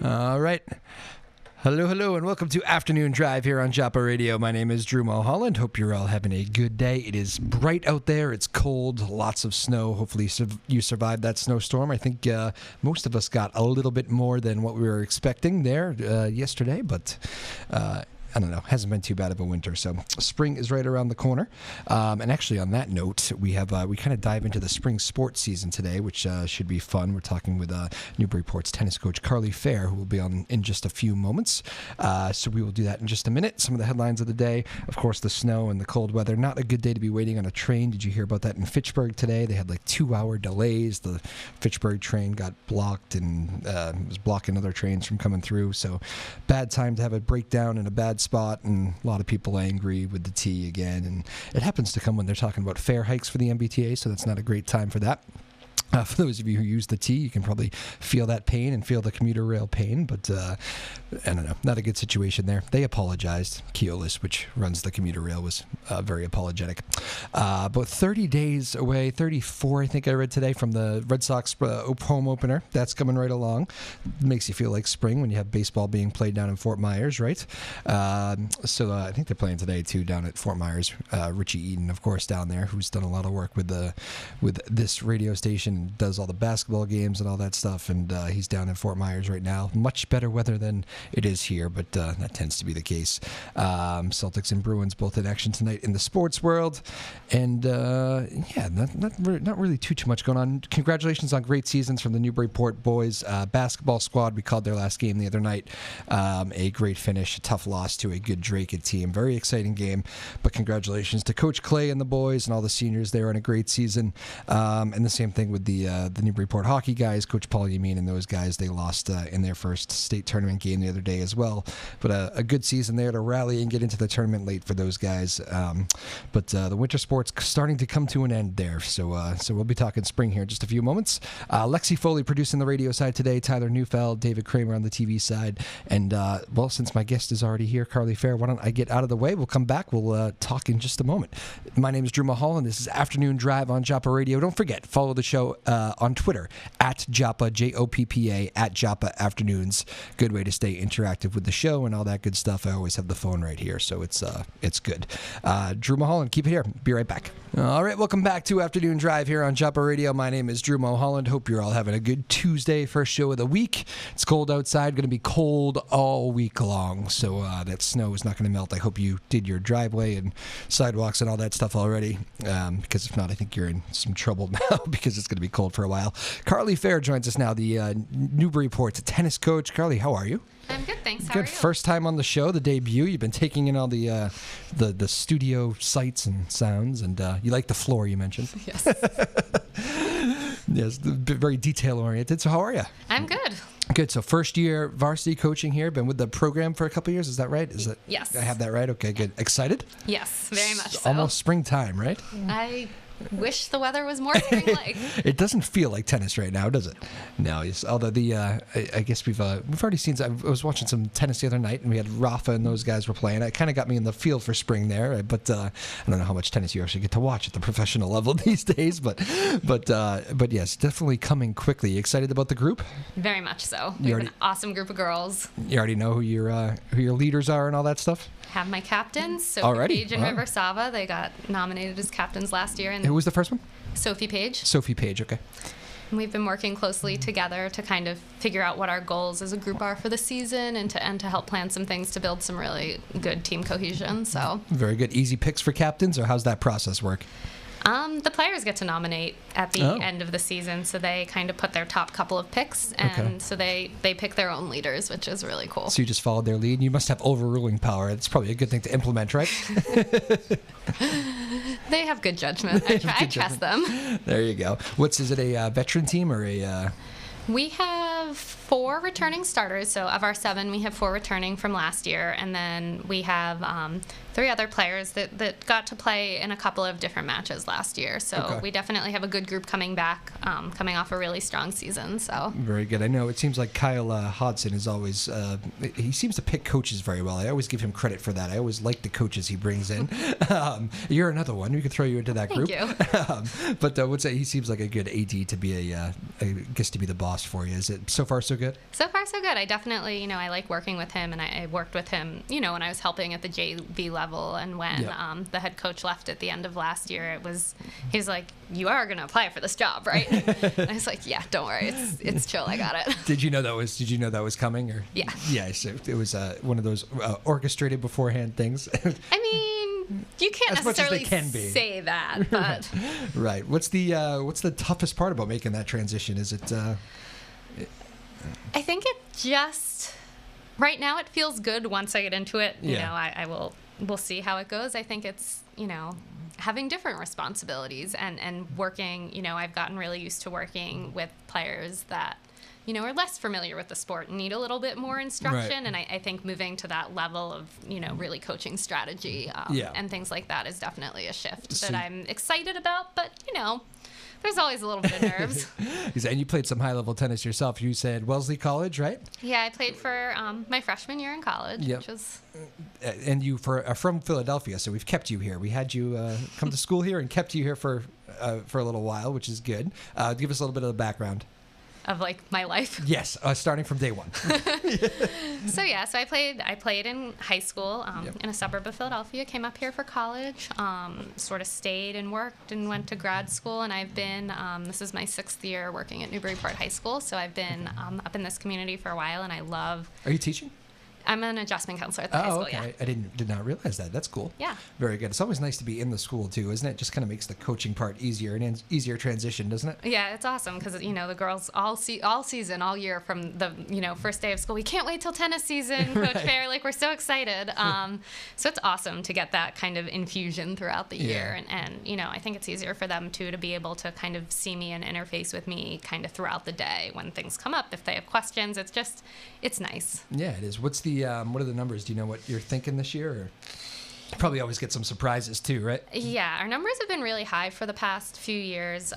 All right. Hello, and welcome to Afternoon Drive here on Joppa Radio. My name is Drew Moholland. Hope you're all having a good day. It is bright out there. It's cold, lots of snow. Hopefully you survived that snowstorm. I think most of us got a little bit more than what we were expecting there yesterday, but I don't know, hasn't been too bad of a winter. So spring is right around the corner. And actually on that note, we kind of dive into the spring sports season today, which should be fun. We're talking with Newburyport's tennis coach Carly Fair, who will be on in just a few moments. So we will do that in just a minute. Some of the headlines of the day, of course, the snow and the cold weather. Not a good day to be waiting on a train. Did you hear about that in Fitchburg today? They had like 2-hour delays. The Fitchburg train got blocked and was blocking other trains from coming through. So bad time to have a breakdown in a bad spot, and a lot of people angry with the T again. And it happens to come when they're talking about fare hikes for the MBTA, so that's not a great time for that. For those of you who use the T, you can probably feel that pain and feel the commuter rail pain, but I don't know, not a good situation there. They apologized. Keolis, which runs the commuter rail, was very apologetic. About 30 days away, 34 I think I read today, from the Red Sox home opener. That's coming right along. Makes you feel like spring when you have baseball being played down in Fort Myers, right? So I think they're playing today too down at Fort Myers. Richie Eden, of course, down there, who's done a lot of work with this radio station. Does all the basketball games and all that stuff, and he's down in Fort Myers right now. Much better weather than it is here, but that tends to be the case. Celtics and Bruins both in action tonight in the sports world, and not really too much going on. Congratulations on great seasons from the Newburyport boys basketball squad. We called their last game the other night. A great finish, a tough loss to a good Drake team. Very exciting game, but congratulations to Coach Clay and the boys and all the seniors there on a great season. And the same thing with the Newburyport hockey guys, Coach Paul Yameen and those guys. They lost in their first state tournament game the other day as well. But a good season there to rally and get into the tournament late for those guys. But the winter sports starting to come to an end there. So we'll be talking spring here in just a few moments. Lexi Foley producing the radio side today. Tyler Neufeld, David Kramer on the TV side. And, well, since my guest is already here, Carly Fair, why don't I get out of the way? We'll come back. We'll talk in just a moment. My name is Drew Moholland. This is Afternoon Drive on Joppa Radio. Don't forget, follow the show on Twitter at Joppa, Joppa, at Joppa Afternoons. Good way to stay interactive with the show and all that good stuff. I always have the phone right here, so it's good. Drew Moholland, keep it here. Be right back. All right, welcome back to Afternoon Drive here on Joppa Radio. My name is Drew Moholland. Hope you're all having a good Tuesday, first show of the week. It's cold outside, going to be cold all week long, so that snow is not going to melt. I hope you did your driveway and sidewalks and all that stuff already, because if not, I think you're in some trouble now because it's going to be cold for a while. Carly Fair joins us now, the Newburyport tennis coach. Carly, how are you? I'm good, thanks. How good. Are you? First time on the show, the debut. You've been taking in all the studio sights and sounds, and you like the floor you mentioned. Yes. Yes, very detail oriented. So how are you? I'm good. Good. So first year varsity coaching here. Been with the program for a couple of years. Is that right? Yes. I have that right? Okay, good. Excited? Yes, very much so. Almost springtime, right? I wish the weather was more spring-like. It doesn't feel like tennis right now, does it? No. Yes. Although I guess we've already seen. I was watching some tennis the other night, and we had Rafa and those guys were playing. It kind of got me in the feel for spring there. But I don't know how much tennis you actually get to watch at the professional level these days. But yes, definitely coming quickly. You excited about the group? Very much so. We have an awesome group of girls. You already know who your leaders are and all that stuff? Have my captains, Sophie Page and River Sava. They got nominated as captains last year. And who was the first one? Sophie Page. Sophie Page, okay. And we've been working closely together to kind of figure out what our goals as a group are for the season and to help plan some things to build some really good team cohesion. So very good. Easy picks for captains, or how's that process work? The players get to nominate at the end of the season, so they kind of put their top couple of picks, and so they pick their own leaders, which is really cool. So you just followed their lead. You must have overruling power. It's probably a good thing to implement, right? They have good judgment. I trust them. There you go. Is it a veteran team or a... We have 4 returning starters. So of our 7, we have 4 returning from last year. And then we have three other players that got to play in a couple of different matches last year. So we definitely have a good group coming back, coming off a really strong season. So very good. I know it seems like Kyle Hodson is always he seems to pick coaches very well. I always give him credit for that. I always like the coaches he brings in. You're another one. We could throw you into that group. Thank you. But would say he seems like a good AD to be gets to be the boss for you. Is it so far so good? So far so good. I definitely, I like working with him, and I worked with him, when I was helping at the JV level, and when the head coach left at the end of last year, he was like, "You are gonna apply for this job, right?" And I was like, "Yeah, don't worry, it's chill, I got it." Did you know that was coming, or? Yeah. Yeah, so it was one of those orchestrated beforehand things. I mean, you can't necessarily say that, but right. What's the toughest part about making that transition? Is it? I think it just right now it feels good. Once I get into it, we'll see how it goes. I think it's having different responsibilities and working. I've gotten really used to working with players that are less familiar with the sport and need a little bit more instruction. Right. And I think moving to that level of really coaching strategy and things like that is definitely a shift that I'm excited about. But there's always a little bit of nerves. And you played some high-level tennis yourself. You said Wellesley College, right? Yeah, I played for my freshman year in college, which was... And you are from Philadelphia, so we've kept you here. We had you come to school here and kept you here for a little while, which is good. Give us a little bit of the background. Of my life. Yes, starting from day one. So I played in high school in a suburb of Philadelphia. Came up here for college. Sort of stayed and worked and went to grad school. And I've been this is my 6th year working at Newburyport High School. So I've been up in this community for a while, and I love. Are you teaching? I'm an adjustment counselor at the high school. Okay. Yeah. I did not realize that. That's cool. Yeah. Very good. It's always nice to be in the school too, isn't it? Just kind of makes the coaching part easier and an easier transition, doesn't it? Yeah, it's awesome because the girls all season, all year from the first day of school. We can't wait till tennis season, Coach Fair. We're so excited. So it's awesome to get that kind of infusion throughout the year, and I think it's easier for them too to be able to kind of see me and interface with me kind of throughout the day when things come up. If they have questions, it's nice. Yeah, it is. What are the numbers? Do you know what you're thinking this year? Or you probably always get some surprises too, right? Yeah, our numbers have been really high for the past few years.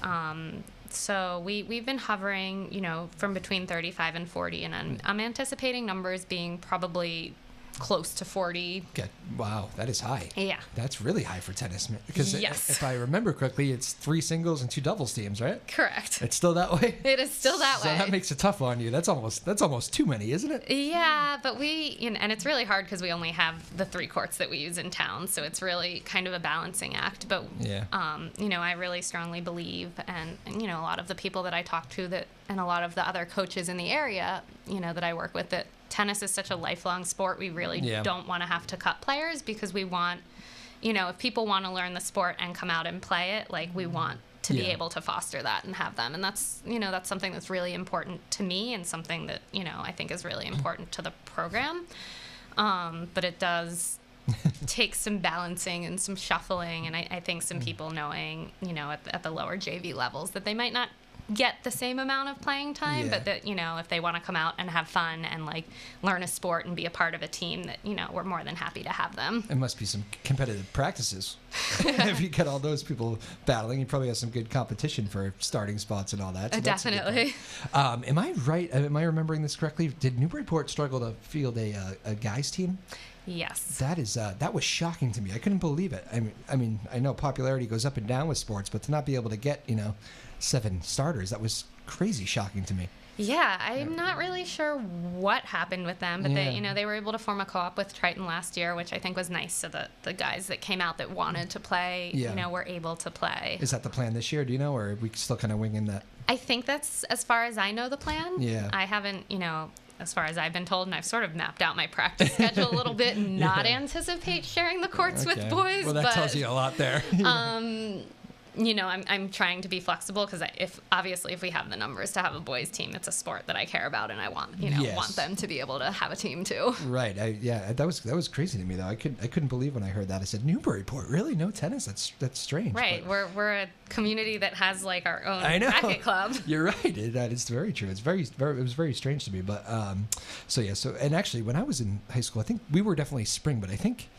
So we've been hovering, from between 35 and 40, and I'm anticipating numbers being probably close to 40. Okay. Wow, that is high. Yeah. That's really high for tennis. Because yes. If I remember correctly, it's 3 singles and 2 doubles teams, right? Correct. It's still that way? It is still that way. So that makes it tough on you. That's almost too many, isn't it? Yeah, but and it's really hard because we only have the 3 courts that we use in town, so it's really kind of a balancing act. But, I really strongly believe, and a lot of the people that I talk to and a lot of the other coaches in the area, that I work with, that tennis is such a lifelong sport. We really don't want to have to cut players because we want, if people want to learn the sport and come out and play it, we want to be able to foster that and have them. And that's, that's something that's really important to me and something that, I think is really important to the program. But it does take some balancing and some shuffling. And I think some people knowing, at the lower JV levels that they might not get the same amount of playing time, but that if they want to come out and have fun and learn a sport and be a part of a team, that we're more than happy to have them. It must be some competitive practices. If you get all those people battling, you probably have some good competition for starting spots and all that. So definitely. Am I right? Am I remembering this correctly? Did Newburyport struggle to field a guys team? Yes. That was shocking to me. I couldn't believe it. I mean, I know popularity goes up and down with sports, but to not be able to get 7 starters, that was crazy shocking to me. Yeah, I'm not really sure what happened with them, but they were able to form a co-op with Triton last year, which I think was nice. So the guys that came out that wanted to play, were able to play. Is that the plan this year? Do you know, or are we still kind of winging that? I think that's as far as I know the plan. Yeah. I haven't, as far as I've been told, and I've sort of mapped out my practice schedule a little bit and not anticipate sharing the courts with boys. Well, that tells you a lot there. I'm trying to be flexible because if we have the numbers to have a boys team, it's a sport that I care about and I want want them to be able to have a team too. Right. That was crazy to me though. I couldn't believe when I heard that. I said, Newburyport, really? No tennis? That's strange. Right. But we're a community that has our own racket club. You're right. It's very true. It was very strange to me. But and actually when I was in high school, I think we were definitely spring, but I think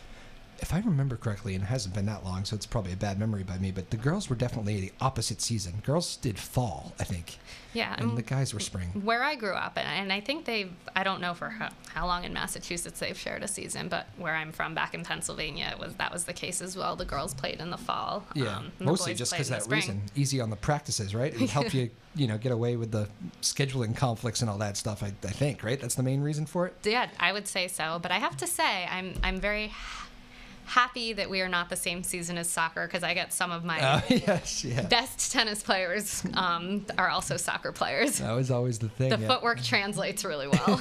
if I remember correctly, and it hasn't been that long, so it's probably a bad memory by me, but the girls were definitely the opposite season. Girls did fall, I think. Yeah. And the guys were spring. Where I grew up, and I think I don't know for how long in Massachusetts they've shared a season, but where I'm from back in Pennsylvania, that was the case as well. The girls played in the fall. Yeah, mostly just because that reason. Easy on the practices, right? It would help you, get away with the scheduling conflicts and all that stuff, I think, right? That's the main reason for it? Yeah, I would say so. But I have to say, I'm very happy that we are not the same season as soccer, because I get some of my best tennis players are also soccer players. That was always the thing. The footwork translates really well.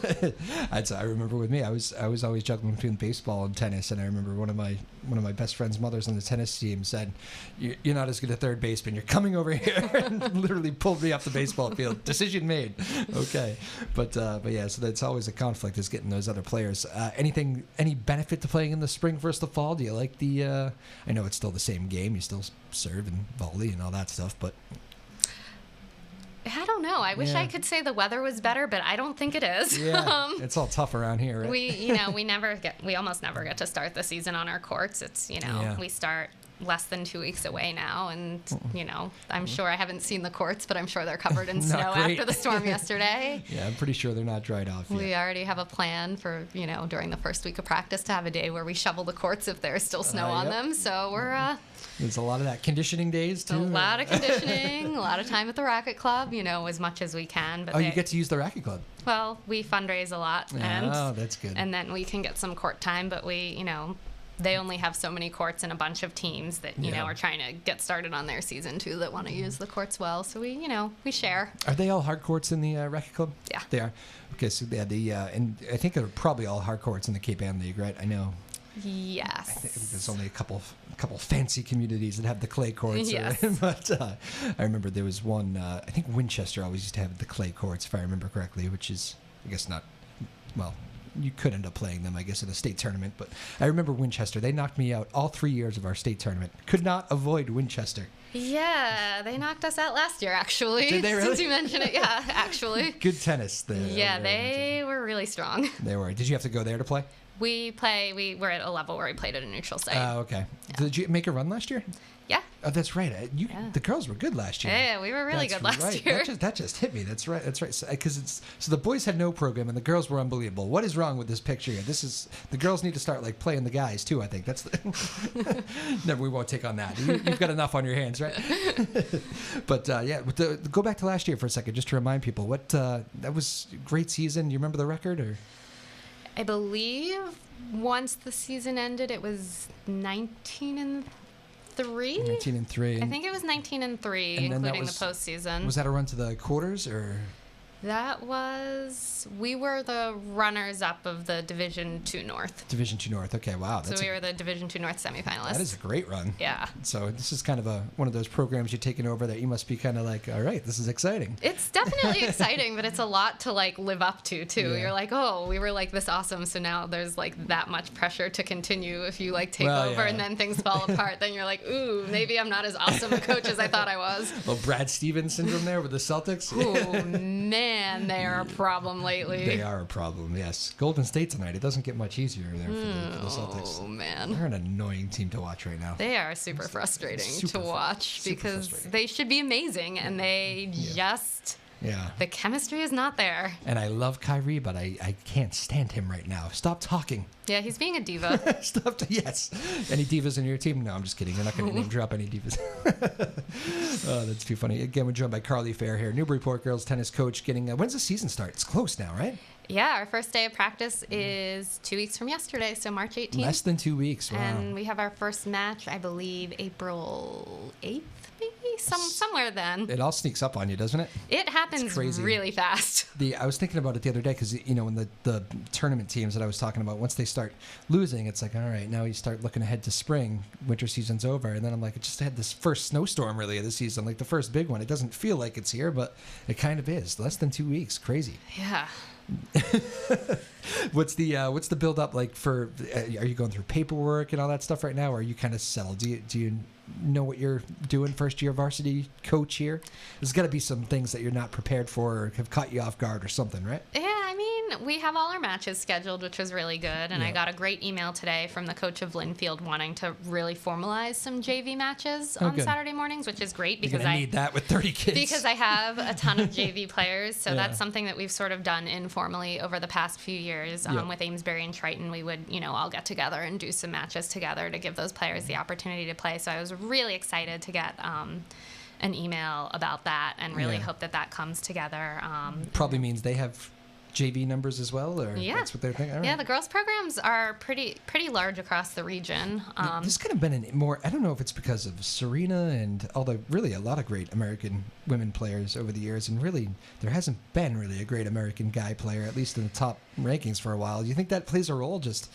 I remember with me, I was always juggling between baseball and tennis, and I remember one of my best friend's mothers on the tennis team said, "You're not as good a third baseman. You're coming over here," and literally pulled me off the baseball field. Decision made. Okay, but yeah, so that's always a conflict, is getting those other players. Any benefit to playing in the spring versus the fall? Do you like the? I know it's still the same game. You still serve and volley and all that stuff, but I don't know. I wish I could say the weather was better, but I don't think it is. Yeah, it's all tough around here, right? We almost never get to start the season on our courts. It's we start less than 2 weeks away now, and I'm sure I haven't seen the courts, but I'm sure they're covered in snow after the storm yesterday. Yeah, I'm pretty sure they're not dried off yet. We already have a plan for during the first week of practice to have a day where we shovel the courts if there's still snow on them. So we're there's a lot of that conditioning days too. A lot of conditioning, a lot of time at the racket club, as much as we can. But you get to use the racket club. Well, we fundraise a lot, that's good. And then we can get some court time, but we they only have so many courts and a bunch of teams that are trying to get started on their season too, that want to use the courts well. So we share. Are they all hard courts in the racket club? Yeah, they are. Okay, so they had and I think they're probably all hard courts in the Cape Ann League, right? I know. Yes. I think there's only a couple fancy communities that have the clay courts. Yes. But I remember there was one. I think Winchester always used to have the clay courts, if I remember correctly, which is, I guess, not. Well, you could end up playing them, I guess, in a state tournament. But I remember Winchester. They knocked me out all 3 years of our state tournament. Could not avoid Winchester. Yeah, they knocked us out last year, actually. Did they really? Since you mentioned it, yeah, actually. Good tennis. They were really strong. They were. Did you have to go there to play? We were at a level where we played at a neutral site. Oh, okay. Yeah. Did you make a run last year? Yeah. Oh, that's right. The girls were good last year. Yeah, we were really good last year. That just hit me. That's right. Because so the boys had no program and the girls were unbelievable. What is wrong with this picture here? The girls need to start playing the guys too, I think. That's never. We won't take on that. You've got enough on your hands, right? But go back to last year for a second, just to remind people. That was a great season. You remember the record, or? I believe once the season ended, it was 19-3. 19-3. I think it was 19-3, including the postseason. Was that a run to the quarters, or? We were the runners-up of the Division II North. Division II North, okay, wow. So we were the Division II North semifinalists. That is a great run. Yeah. So this is kind of one of those programs you're taking over that you must be kind of like, all right, this is exciting. It's definitely exciting, but it's a lot to live up to too. Yeah. You're like, oh, we were this awesome, so now there's that much pressure to continue. If you take over and then things fall apart, then you're like, ooh, maybe I'm not as awesome a coach as I thought I was. Well, Brad Stevens syndrome there with the Celtics. Oh man, they are a problem lately. They are a problem, yes. Golden State tonight, it doesn't get much easier there for the Celtics. Oh man, they're an annoying team to watch right now. They are super frustrating to watch because they should be amazing and they just. Yeah. The chemistry is not there. And I love Kyrie, but I can't stand him right now. Stop talking. Yeah, he's being a diva. Yes. Any divas in your team? No, I'm just kidding. You're not going to name drop any divas. Oh, that's too funny. Again, we're joined by Carly Fair here, Newburyport girls tennis coach. When's the season start? It's close now, right? Yeah, our first day of practice is 2 weeks from yesterday, so March 18th. Less than 2 weeks, wow. And we have our first match, I believe, April 8th, maybe? Somewhere then. It all sneaks up on you, doesn't it? It happens really fast. I was thinking about it the other day because, when the tournament teams that I was talking about, once they start losing, it's like, all right, now you start looking ahead to spring, winter season's over. And then I'm like, I just had this first snowstorm really of the season, the first big one. It doesn't feel like it's here, but it kind of is. Less than 2 weeks. Crazy. Yeah. What's the build up like for? Are you going through paperwork and all that stuff right now, or are you kind of settled? Do you know what you're doing first year varsity coach here? There's got to be some things that you're not prepared for or have caught you off guard or something, right? Yeah, I mean, we have all our matches scheduled, which was really good. And I got a great email today from the coach of Linfield wanting to really formalize some JV matches on Saturday mornings, which is great because I need that with 30 kids. Because I have a ton of JV players, so that's something that we've sort of done informally over the past few years. With Amesbury and Triton, we would, all get together and do some matches together to give those players the opportunity to play. So I was really excited to get an email about that and really hope that comes together. Probably means they have JV numbers as well, or that's what they're thinking? Right. Yeah, the girls' programs are pretty large across the region. There's kind of been I don't know if it's because of Serena and really a lot of great American women players over the years, and really there hasn't been really a great American guy player, at least in the top rankings for a while. Do you think that plays a role, just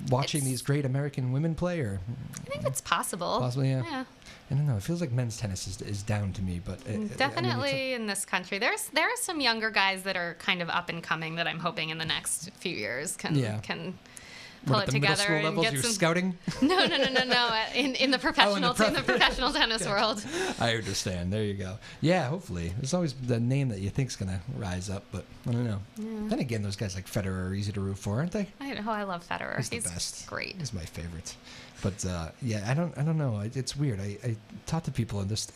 watching these great American women play? Or I think it's possible. Possibly, yeah. I don't know. It feels like men's tennis is down to me, but definitely in this country, there are some younger guys that are kind of up and coming that I'm hoping in the next few years can pull it together and get some scouting. No. In the professional in the professional tennis world. I understand. There you go. Yeah, hopefully. There's always the name that you think's gonna rise up, but I don't know. Yeah. Then again, those guys like Federer are easy to root for, aren't they? I love Federer. He's the best. Great. He's my favorite. But I don't know. It's weird. I talk to people and just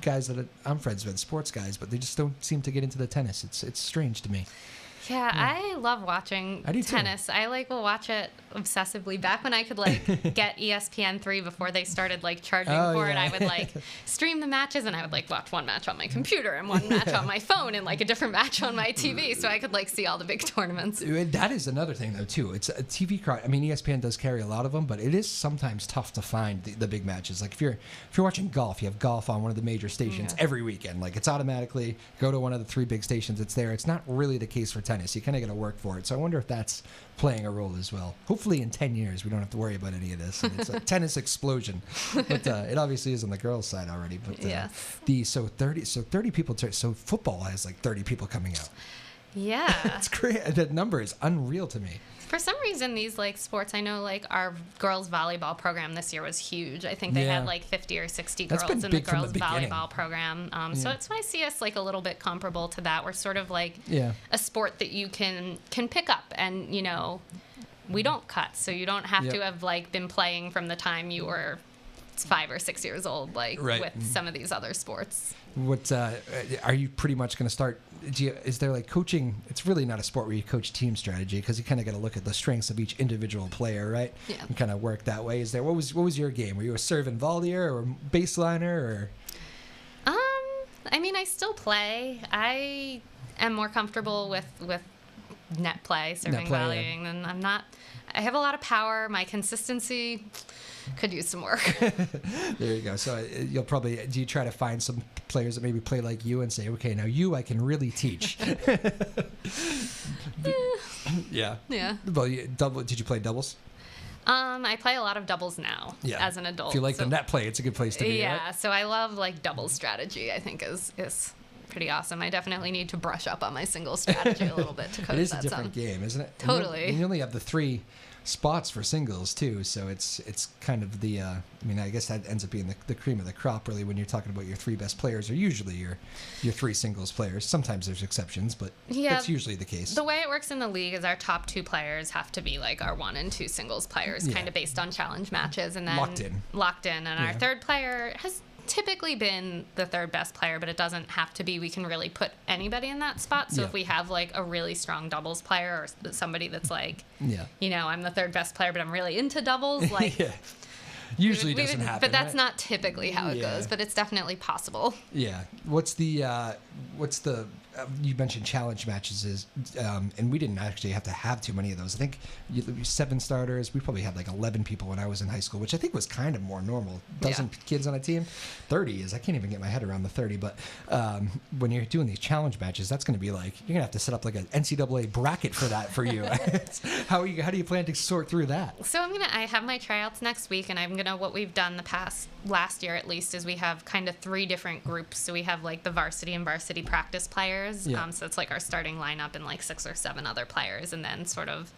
guys that I'm friends with, sports guys, but they just don't seem to get into the tennis. It's strange to me. Yeah, I love watching tennis. Too. I will watch it obsessively. Back when I could get ESPN3 before they started charging for it, I would stream the matches, and I would watch one match on my computer and one match on my phone and a different match on my TV, so I could see all the big tournaments. That is another thing though too. It's a TV card. I mean, ESPN does carry a lot of them, but it is sometimes tough to find the big matches. If you're watching golf, you have golf on one of the major stations every weekend. It's automatically go to one of the 3 big stations. It's there. It's not really the case for tennis. You kind of got to work for it. So I wonder if that's playing a role as well. Hopefully in 10 years we don't have to worry about any of this. And it's a tennis explosion. But it obviously is on the girls' side already. But so 30 people. So football has 30 people coming out. Yeah. It's great. That number is unreal to me. For some reason, these sports, I know our girls volleyball program this year was huge. I think they had 50 or 60 girls in the girls volleyball program. So it's when I see us a little bit comparable to that. We're sort of a sport that you can pick up, and we don't cut, so you don't have to have been playing from the time you were 5 or 6 years old, with some of these other sports. What are you pretty much going to start? Is there coaching? It's really not a sport where you coach team strategy, because you kind of got to look at the strengths of each individual player, right? Yeah. And kind of work that way. Is there? What was your game? Were you a serve and volleyer or baseliner or? I mean, I still play. I am more comfortable with net play, serving, volleying, and I'm not. I have a lot of power. My consistency could use some work. There you go. So you'll probably, do you try to find some players that maybe play like you and say, okay, now I can really teach? Yeah. Well, did you play doubles? I play a lot of doubles now as an adult. If you like the net play, it's a good place to be. Yeah, right? So I love doubles strategy. I think is pretty awesome. I definitely need to brush up on my singles strategy a little bit to coach that. It is a different game, isn't it? Totally. And you only have the 3 spots for singles too, so it's kind of the I guess that ends up being the cream of the crop really when you're talking about your 3 best players, are usually your 3 singles players. Sometimes there's exceptions, but that's usually the case. The way it works in the league is our top 2 players have to be our 1 and 2 singles players, kind of based on challenge matches, and then locked in, and our 3rd player has typically been the 3rd best player, but it doesn't have to be. We can really put anybody in that spot. So if we have a really strong doubles player or somebody that's I'm the 3rd best player, but I'm really into doubles, usually doesn't happen. But that's not typically how it goes, but it's definitely possible. Yeah. What's the you mentioned challenge matches and we didn't actually have to have too many of those. I think 7 starters. We probably had 11 people when I was in high school, which I think was kind of more normal. Dozen kids on a team. 30 is, I can't even get my head around the 30, but when you're doing these challenge matches, that's going to be you're going to have to set up an NCAA bracket for that for you. How do you plan to sort through that? So I have my tryouts next week, and what we've done last year at least is we have kind of 3 different groups. So we have the varsity and varsity practice players. So it's our starting lineup and 6 or 7 other players, and then sort of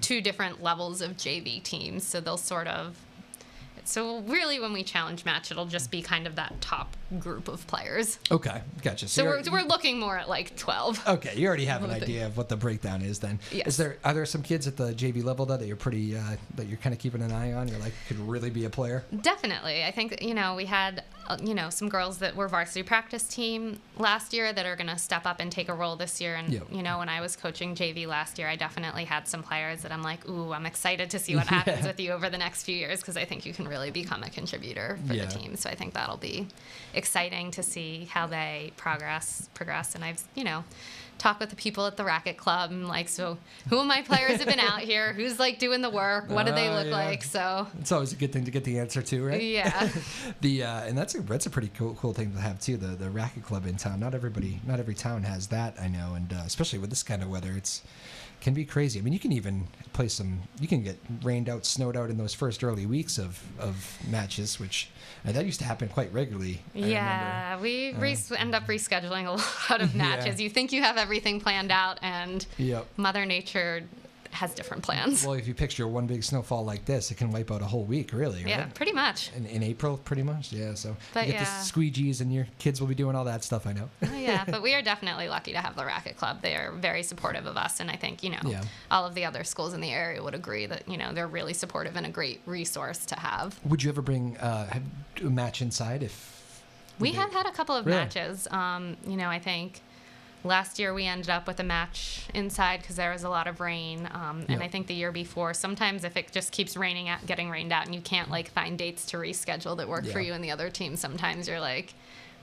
2 different levels of JV teams. So they'll sort of, So really, when we challenge match, it'll just be kind of that top group of players. Okay, gotcha. So we're looking more at like 12. Okay, you already have an idea of what the breakdown is then. Yes. Are there some kids at the JV level that you're pretty that you're kind of keeping an eye on? You're like could really be a player. Definitely. I think we had some girls that were varsity practice team last year that are going to step up and take a role this year. And when I was coaching JV last year, I definitely had some players that I'm like, ooh, I'm excited to see what happens with you over the next few years because I think you can really become a contributor for the team. So I think that'll be exciting to see how they progress. And I've, talked with the people at the racket club and like, so who of my players have been out here? Who's like doing the work? What do they look like? So it's always a good thing to get the answer to, right? Yeah. And that's a pretty cool thing to have too. The racket club in town. Not every town has that, I know, and especially with this kind of weather, can be crazy. I mean, you can even you can get rained out, snowed out in those first early weeks of matches, which that used to happen quite regularly. Yeah, we end up rescheduling a lot of matches. You think you have everything planned out, and Mother Nature has different plans. Well, if you picture one big snowfall like this, it can wipe out a whole week, really, right? Yeah, pretty much. In April, pretty much, yeah. So but you get the squeegees, and your kids will be doing all that stuff, I know. Yeah, but we are definitely lucky to have the racket club. They are very supportive of us, and I think, all of the other schools in the area would agree that, they're really supportive and a great resource to have. Would you ever bring a match inside if... We have had a couple of matches. I think... Last year we ended up with a match inside because there was a lot of rain, and I think the year before, sometimes if it just keeps getting rained out, and you can't find dates to reschedule that work for you and the other team, sometimes you're like,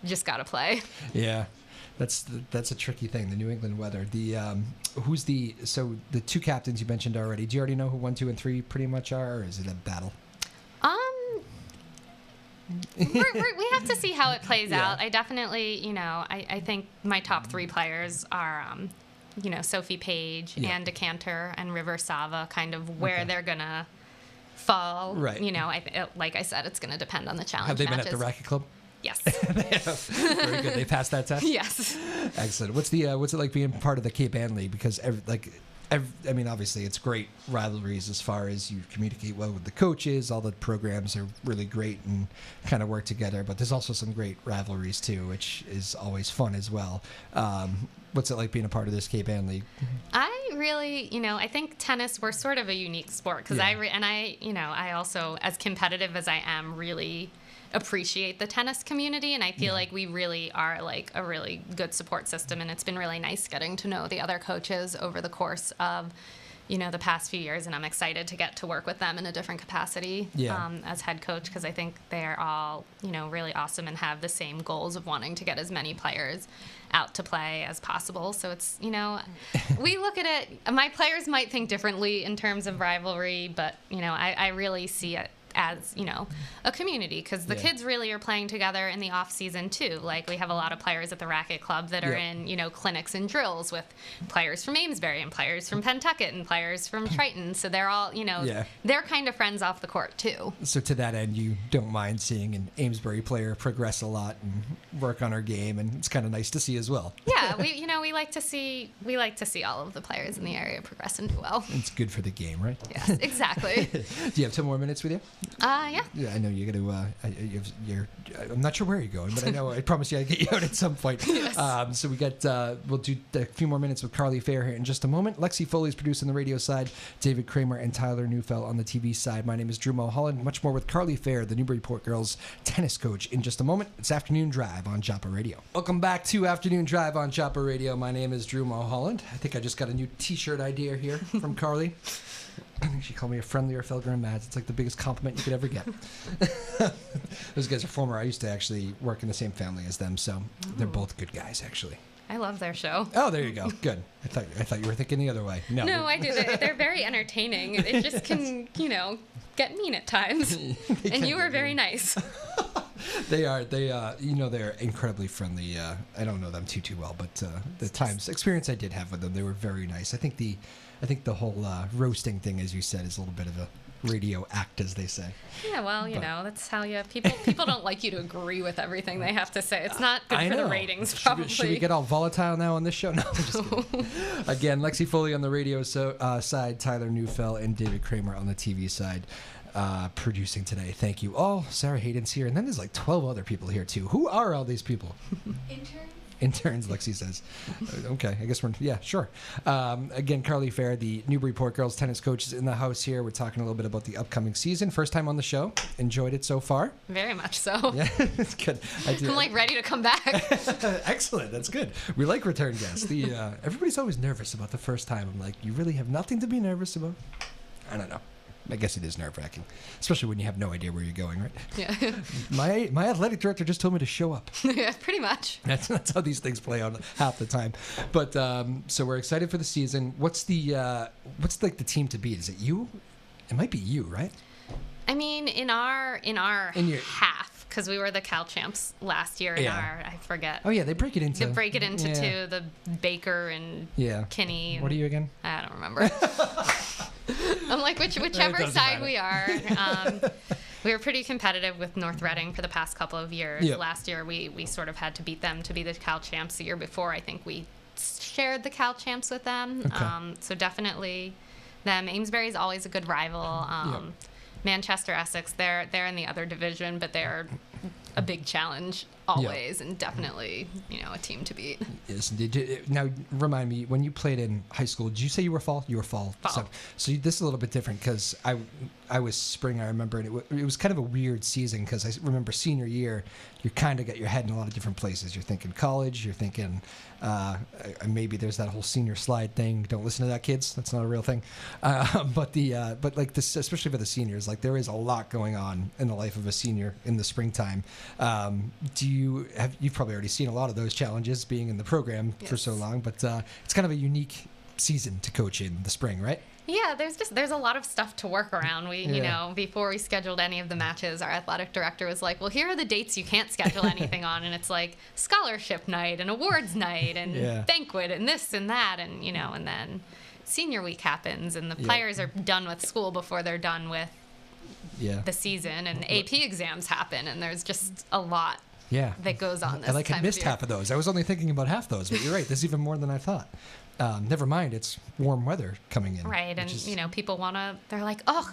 you just gotta play. Yeah, that's a tricky thing. The New England weather. So the two captains you mentioned already. Do you already know who 1, 2, and 3 pretty much are, or is it a battle? We have to see how it plays out. I definitely, I think my top 3 players are, Sophie Page, Ann DeCanter, and River Sava, kind of where they're going to fall. Right. Like I said, it's going to depend on the challenge Have they matches. Been at the racket club? Yes. Very good. They passed that test? Yes. Excellent. What's it like being part of the Cape Ann League? Because obviously it's great rivalries as far as you communicate well with the coaches. All the programs are really great and kind of work together. But there's also some great rivalries too, which is always fun as well. What's it like being a part of this Cape Ann League? I really, I think tennis, we're sort of a unique sport because I also, as competitive as I am, really appreciate the tennis community, and I feel like we really are like a really good support system, and it's been really nice getting to know the other coaches over the course of the past few years, and I'm excited to get to work with them in a different capacity as head coach, because I think they're all really awesome and have the same goals of wanting to get as many players out to play as possible. So it's we look at it, my players might think differently in terms of rivalry, but I really see it as a community, because the kids really are playing together in the off season too. Like we have a lot of players at the racket club that are in clinics and drills with players from Amesbury and players from Pentucket and players from Triton, so they're all they're kind of friends off the court too. So to that end, you don't mind seeing an Amesbury player progress a lot and work on her game, and it's kind of nice to see as well. Yeah, we like to see all of the players in the area progress and do well. It's good for the game, right? Yes, exactly. Do you have 10 more minutes with you? Yeah. Yeah, I know you got to. I'm not sure where you're going, but I promise you, I get you out at some point. Yes. So we got. We'll do a few more minutes with Carly Fair here in just a moment. Lexi Foley's producing the radio side. David Kramer and Tyler Neufeld on the TV side. My name is Drew Moholland. Much more with Carly Fair, the Newburyport girls tennis coach, in just a moment. It's Afternoon Drive on Joppa Radio. Welcome back to Afternoon Drive on Joppa Radio. My name is Drew Moholland. I think I just got a new T-shirt idea here from Carly. I think she called me a friendlier Felger and Mads. It's like the biggest compliment you could ever get. Those guys are former. I used to actually work in the same family as them, so they're both good guys, actually. I love their show. Oh, there you go. Good. I thought you were thinking the other way. No, I do. They're very entertaining. It just can, get mean at times. And you were very nice. They are. They're incredibly friendly. I don't know them too well, but the experience I did have with them, they were very nice. I think the whole roasting thing, as you said, is a little bit of a radio act, as they say. Yeah, well, that's how people don't like you to agree with everything they have to say. It's not good for the ratings, probably. Should we get all volatile now on this show? No, I'm just kidding. Again, Lexi Foley on the radio side, Tyler Neufeld, and David Kramer on the TV side. producing today. Thank you all. Sarah Hayden's here. And then there's like 12 other people here, too. Who are all these people? Interns, Lexi says. Okay, I guess sure. Again, Carly Fair, the Newburyport girls tennis coach, is in the house here. We're talking a little bit about the upcoming season. First time on the show. Enjoyed it so far? Very much so. Yeah, it's good. I'm like ready to come back. Excellent. That's good. We like return guests. Everybody's always nervous about the first time. I'm like, you really have nothing to be nervous about? I don't know. I guess it is nerve-wracking, especially when you have no idea where you're going, right? Yeah. My athletic director just told me to show up. Yeah, pretty much. That's how these things play out half the time. But so we're excited for the season. What's like the team to beat? Is it you? It might be you, right? I mean, in our half, because we were the Cal champs last year. I forget. Oh yeah, they break it into two. The Baker and Kinney. What are you again? I don't remember. I'm like, whichever side we are. We were pretty competitive with North Reading for the past couple of years. Yep. Last year, we sort of had to beat them to be the Cal champs. The year before, I think we shared the Cal champs with them. Okay. So definitely them. Amesbury is always a good rival. Yep. Manchester Essex, they're in the other division, but they're a big challenge always, and definitely, a team to beat. Yes. Now, remind me, when you played in high school, did you say you were fall? You were fall. So this is a little bit different because I was spring, I remember, and it was kind of a weird season because I remember senior year, you kind of got your head in a lot of different places. You're thinking college, you're thinking maybe there's that whole senior slide thing. Don't listen to that, kids. That's not a real thing. But like this, especially for the seniors, like there is a lot going on in the life of a senior in the springtime. You've probably already seen a lot of those challenges being in the program for so long, but it's kind of a unique season to coach in the spring, right? Yeah, there's a lot of stuff to work around. Before we scheduled any of the matches, our athletic director was like, well, here are the dates you can't schedule anything on. And it's like scholarship night and awards night and banquet and this and that. And, and then senior week happens and the players are done with school before they're done with the season, and AP exams happen, and there's just a lot that goes on this time of year. I missed half of those. I was only thinking about half those, but you're right. There's even more than I thought. Never mind, it's warm weather coming in. Right, and people they're like, oh,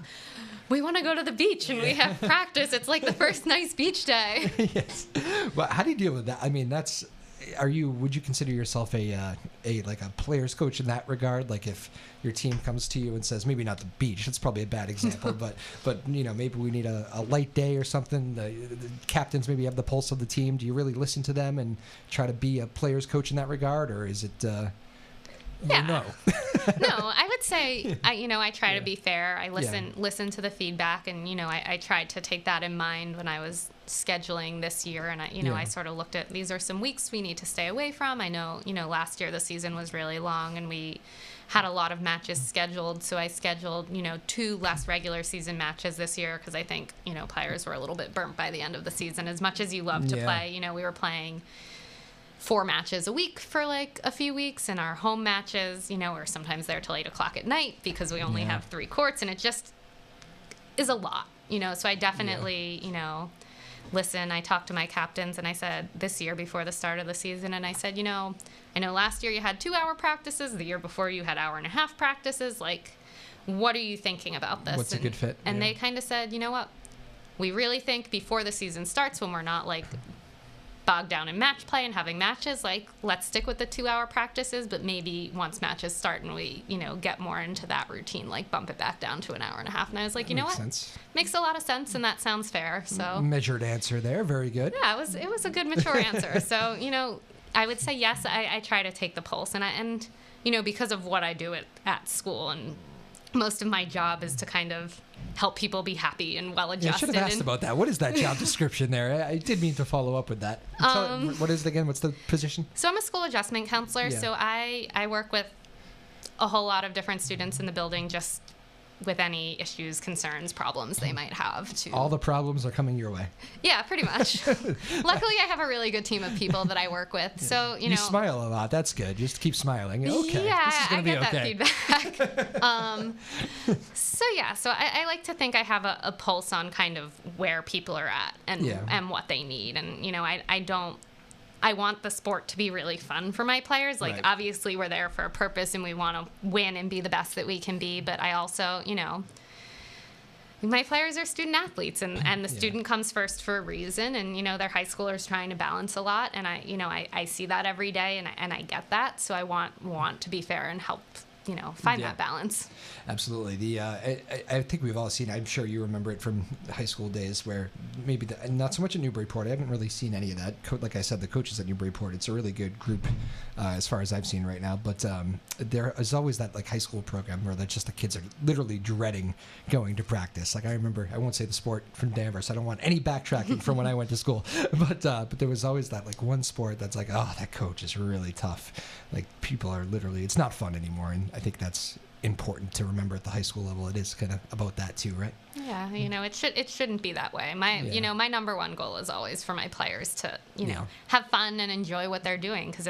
we want to go to the beach and we have practice. It's like the first nice beach day. Yes. Well, how do you deal with that? I mean, would you consider yourself a player's coach in that regard? Like if your team comes to you and says, maybe not the beach, that's probably a bad example, but maybe we need a light day or something. The captains maybe have the pulse of the team. Do you really listen to them and try to be a player's coach in that regard, or is it? No. No, I would say I try to be fair. I listen to the feedback, and I tried to take that in mind when I was scheduling this year. And I sort of looked at, these are some weeks we need to stay away from. I know last year the season was really long and we had a lot of matches scheduled, so I scheduled 2 less regular season matches this year because I think players were a little bit burnt by the end of the season. As much as you love to play, we were playing 4 matches a week for like a few weeks, and our home matches, are sometimes there till 8 o'clock at night because we only have 3 courts, and it just is a lot, so I definitely, listen. I talked to my captains, and I said this year before the start of the season, and I said, I know last year you had 2-hour practices, the year before you had 1.5-hour practices, like, what are you thinking about this? What's a good fit? And they kind of said, you know what, we really think before the season starts, when we're not like bogged down in match play and having matches, like, let's stick with the 2-hour practices, but maybe once matches start and we get more into that routine, like bump it back down to 1.5 hours. And I was like, you know what, makes a lot of sense, and that sounds fair. So measured answer there. Very good. Yeah, it was a good mature answer. So I would say yes, I try to take the pulse, and because of what I do at school, and most of my job is to kind of help people be happy and well-adjusted. I should have asked about that. What is that job description there? I did mean to follow up with that. What is it again? What's the position? So I'm a school adjustment counselor. Yeah. So I work with a whole lot of different students in the building, just with any issues, concerns, problems they might have. All the problems are coming your way. Yeah, pretty much. Luckily, I have a really good team of people that I work with. So, You smile a lot. That's good. Just keep smiling. Okay. Yeah, this is gonna I get okay. that feedback. So I like to think I have a pulse on kind of where people are at and what they need. And, I want the sport to be really fun for my players. Like, obviously, we're there for a purpose, and we want to win and be the best that we can be. But I also, my players are student athletes, and the student comes first for a reason, and they're high schoolers trying to balance a lot, and I see that every day, and I get that, so I want to be fair and help find that balance. Absolutely. I think we've all seen, I'm sure you remember it from high school days, where maybe not so much at Newburyport. I haven't really seen any of that. Like I said, the coaches at Newburyport, it's a really good group as far as I've seen right now. But there is always that like high school program where the kids are literally dreading going to practice. Like I remember, I won't say the sport from Danvers. I don't want any backtracking from when I went to school. But there was always that like one sport that's like, oh, that coach is really tough. Like people are literally, it's not fun anymore. And I think that's important to remember at the high school level. It is kind of about that too, right? Yeah, it shouldn't be that way. My number one goal is always for my players to have fun and enjoy what they're doing, because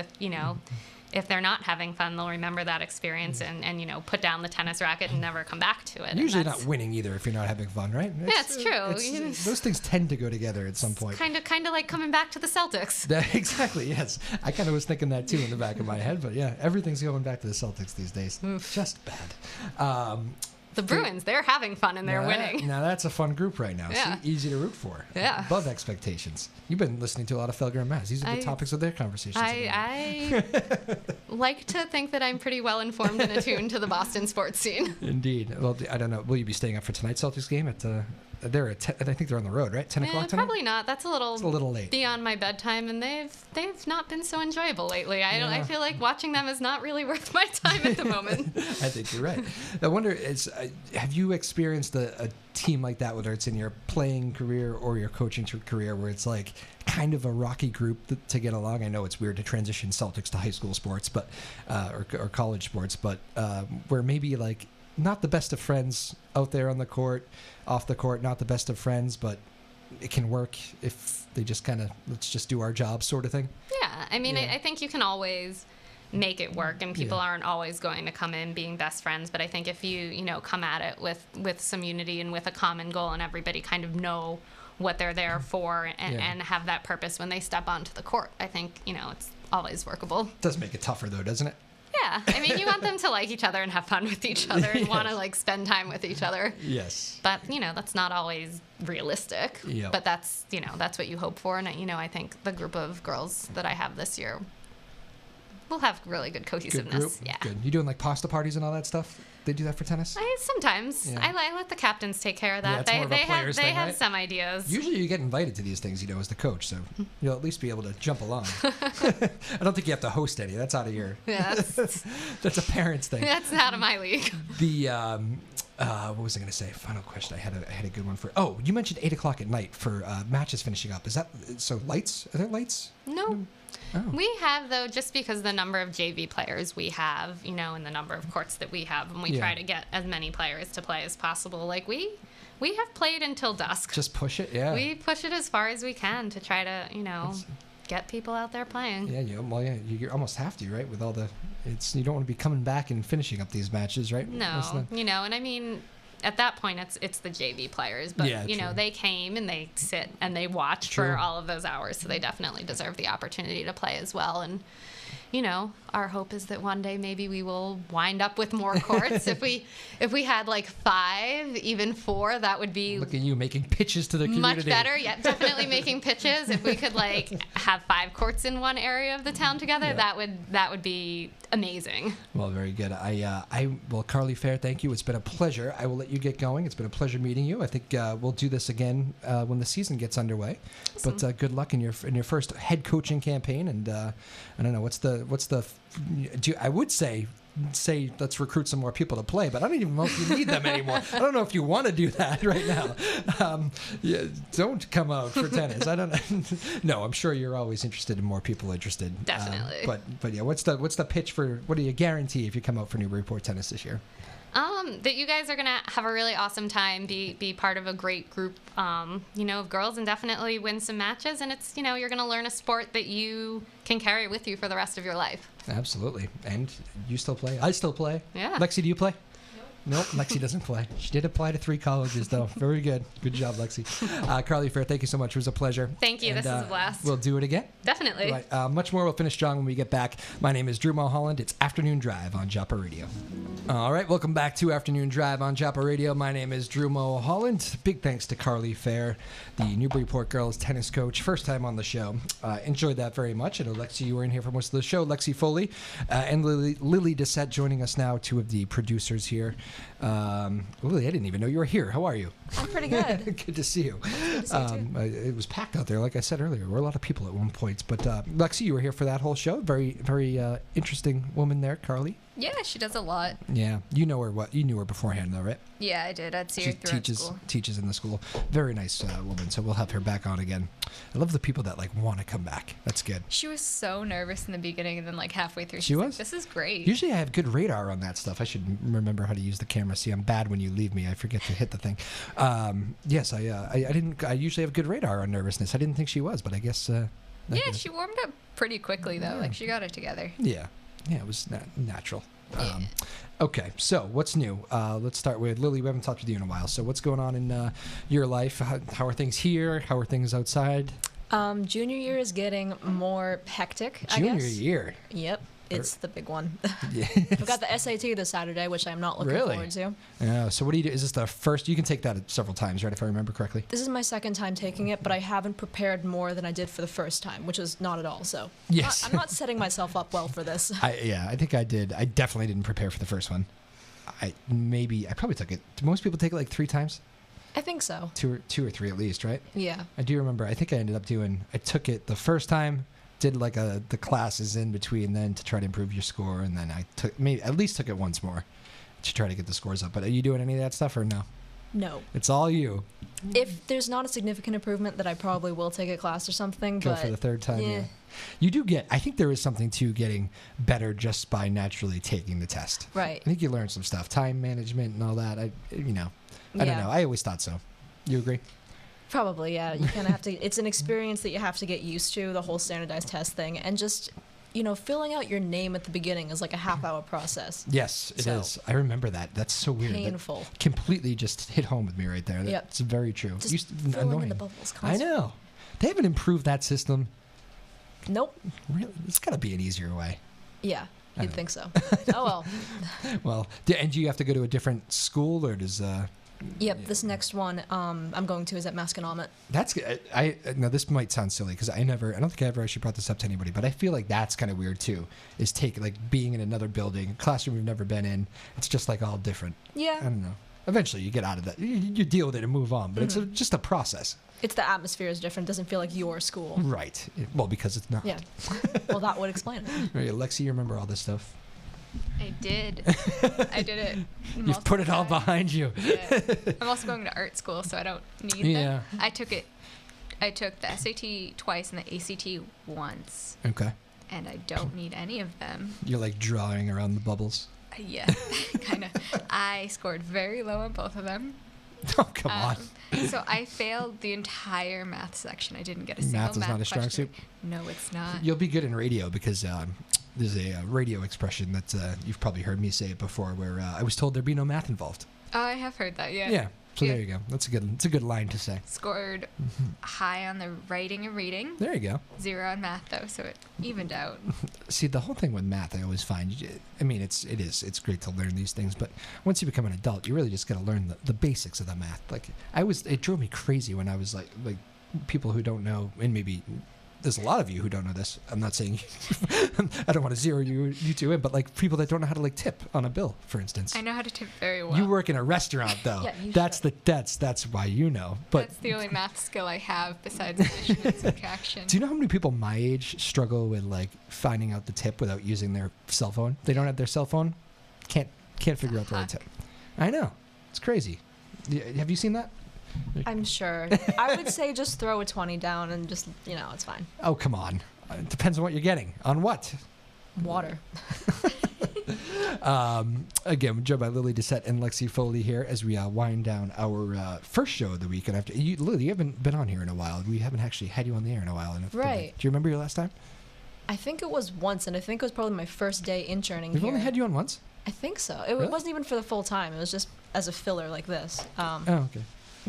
if they're not having fun, they'll remember that experience and put down the tennis racket and never come back to it. Usually not winning either if you're not having fun, right? That's true. Those things tend to go together at some point. Kind of like coming back to the Celtics. Exactly, yes. I kind of was thinking that too in the back of my head, but yeah, everything's going back to the Celtics these days. Just bad. The Bruins, they're having fun and they're winning. Now that's a fun group right now. Yeah. See, easy to root for. Yeah. Above expectations. You've been listening to a lot of Felger and Maz. These are the topics of their conversations. I like to think that I'm pretty well informed and attuned to the Boston sports scene. Indeed. Well, I don't know. Will you be staying up for tonight's Celtics game? I think they're on the road, right? 10 o'clock tonight? Probably not. That's a little late. Beyond my bedtime, and they've not been so enjoyable lately. I feel like watching them is not really worth my time at the moment. I think you're right. I wonder, have you experienced a team like that, whether it's in your playing career or your coaching career, where it's like kind of a rocky group to get along? I know it's weird to transition Celtics to high school sports, but or college sports, but where maybe like not the best of friends out there on the court, off the court, not the best of friends, but it can work if they just kind of, let's just do our job sort of thing. Yeah. I think you can always make it work, and people aren't always going to come in being best friends. But I think if you come at it with some unity and with a common goal, and everybody kind of know what they're there for and have that purpose when they step onto the court, I think, it's always workable. It does make it tougher though, doesn't it? Yeah, you want them to like each other and have fun with each other and want to like spend time with each other. Yes. But that's not always realistic. Yep. But that's that's what you hope for, and I think the group of girls that I have this year will have really good cohesiveness. Good group. Yeah. Good. You doing like pasta parties and all that stuff? They do that for tennis? Sometimes. Yeah. I let the captains take care of that. Yeah, they have right? some ideas. Usually you get invited to these things, as the coach, so you'll at least be able to jump along. I don't think you have to host any. That's out of your... Yeah, that's a parent's thing. That's out of my league. What was I going to say? Final question. I had a good one for... Oh, you mentioned 8 o'clock at night for matches finishing up. Is that... So lights? Are there lights? No. Oh. We have, though, just because the number of JV players we have, and the number of courts that we have, and we try to get as many players to play as possible. Like, we have played until dusk. Just push it, yeah. We push it as far as we can to try to, get people out there playing. Yeah, you almost have to, right? With all the... you don't want to be coming back and finishing up these matches, right? No, and at that point, it's the JV players, but they came and they sit and they watch for all of those hours, so they definitely deserve the opportunity to play as well. And our hope is that one day maybe we will wind up with more courts. if we had like 5, even 4, that would be... Look at you making pitches to the community. Much better. Yeah, definitely making pitches. If we could have 5 courts in one area of the town together, that would be amazing. Well, very good. Well, Carly Fair, thank you. It's been a pleasure. I will let you get going. It's been a pleasure meeting you. I think we'll do this again when the season gets underway. Awesome. But good luck in your first head coaching campaign. And I don't know what's the I would say let's recruit some more people to play, but I don't even know if you need them anymore. I don't know if you want to do that right now. Don't come out for tennis. I don't know. No, I'm sure you're always interested in more people interested. Definitely. But yeah, what's the pitch for, what do you guarantee if you come out for Newburyport tennis this year? That you guys are going to have a really awesome time, be part of a great group, of girls, and definitely win some matches. And it's, you're going to learn a sport that you can carry with you for the rest of your life. Absolutely. And you still play? I still play. Yeah. Lexi, do you play? Nope, Lexi doesn't play. She did apply to 3 colleges, though. Very good. Good job, Lexi. Carly Fair, thank you so much. It was a pleasure. Thank you. And, this is a blast. We'll do it again. Definitely. Right. Much more. We'll finish strong when we get back. My name is Drew Moholland. It's Afternoon Drive on Joppa Radio. All right, welcome back to Afternoon Drive on Joppa Radio. My name is Drew Moholland. Big thanks to Carly Fair, the Newburyport girls tennis coach. First time on the show. Enjoyed that very much. And Lexi, you were in here for most of the show. Lexi Foley and Lily Dissette joining us now, two of the producers here. Lily, I didn't even know you were here. How are you? I'm pretty good. Good to see you. Good to see you too. It was packed out there, like I said earlier. There were a lot of people at one point. But Lexi, you were here for that whole show. Very, very interesting woman there, Carly. Yeah, she does a lot. Yeah, you know her. You knew her beforehand, though, right? Yeah, I did. I'd see her throughout school. Teaches in the school. Very nice woman. So we'll have her back on again. I love the people that want to come back. That's good. She was so nervous in the beginning, and then halfway through, she was like, "This is great." Usually, I have good radar on that stuff. I should remember how to use the camera. See, I'm bad when you leave me. I forget to hit the thing. Yes, I didn't. I usually have good radar on nervousness. I didn't think she was, but I guess. Yeah, she warmed up pretty quickly though. Yeah. She got it together. Yeah, it was natural. Okay, so what's new? Let's start with Lily. We haven't talked with you in a while. So what's going on in your life? How are things here? How are things outside? Junior year is getting more hectic, I Junior guess. year? Yep. It's the big one. Yeah. I've got the SAT this Saturday, which I'm not looking forward to. Yeah. So what do you do? Is this the first? You can take that several times, right? If I remember correctly. This is my second time taking it, but I haven't prepared more than I did for the first time, which is not at all. So yes, I'm not setting myself up well for this. I think I did. I definitely didn't prepare for the first one. I probably took it. Do most people take it 3 times? I think so. Two or three at least, right? Yeah. I do remember. I think I ended up I took it the first time. Did the classes in between then to try to improve your score, and then I at least took it once more to try to get the scores up. But are you doing any of that stuff or no? No. It's all you. If there's not a significant improvement, that I probably will take a class or something. Go for the third time. Yeah. You do I think there is something to getting better just by naturally taking the test. Right. I think you learn some stuff, time management and all that. I don't know. I always thought so. You agree? Probably, yeah. You kind of have to. It's an experience that you have to get used to, the whole standardized test thing, and just, filling out your name at the beginning is like a half-hour process. Yes, it is. I remember that. That's so weird. Painful. That completely just hit home with me right there. That's very true. Just filling in the bubbles constantly. I know. They haven't improved that system. Nope. Really? It's got to be an easier way. Yeah, you'd think so. Oh, well. Well, and do you have to go to a different school, or does... Yep, this next one I'm going to is at Masconomet. That's good. Now this might sound silly because I don't think I ever actually brought this up to anybody, but I feel like that's kind of weird too. Is being in another building, a classroom you've never been in. It's just all different. Yeah. I don't know. Eventually you get out of that. You deal with it and move on, but it's just a process. It's the atmosphere is different. It doesn't feel like your school. Right. Well, because it's not. Yeah. Well, that would explain it. Right, Lexi, you remember all this stuff? I did. I did it. You've put it all behind you. Yeah. I'm also going to art school, so I don't need them. I took the SAT twice and the ACT once. Okay. And I don't need any of them. You're drawing around the bubbles. Yeah, kind of. I scored very low on both of them. Oh, come on. So I failed the entire math section. I didn't get a single math is not a strong question. suit? No, it's not. You'll be good in radio because there's a radio expression that you've probably heard me say it before where I was told there'd be no math involved. Oh, I have heard that, yeah. Yeah. So there you go. It's a good line to say. Scored high on the writing and reading. There you go. 0 on math though, so it evened out. See, the whole thing with math, I always find, it's great to learn these things, but once you become an adult, you really just got to learn the basics of the math. It drove me crazy when I was like people who don't know, and maybe there's a lot of you who don't know this. I'm not saying I don't want to zero you two in, but people that don't know how to tip on a bill, for instance. I know how to tip very well. You work in a restaurant though. Yeah, that's why you know. But that's the only math skill I have besides addition and subtraction. Do you know how many people my age struggle with finding out the tip without using their cell phone? They don't have their cell phone, can't figure out the right tip. I know, it's crazy. Have you seen that? I'm sure. I would say just throw a 20 down and just, it's fine. Oh, come on. It depends on what you're getting. On what? Water. Again, we're joined by Lily Dissette and Lexi Foley here as we wind down our first show of the week. And Lily, you haven't been on here in a while. We haven't actually had you on the air in a while. Right. Do you remember your last time? I think it was once, and I think it was probably my first day interning We've here. only had you on once? I think so. It Really? wasn't even for the full time. It was just as a filler like this. Oh, okay.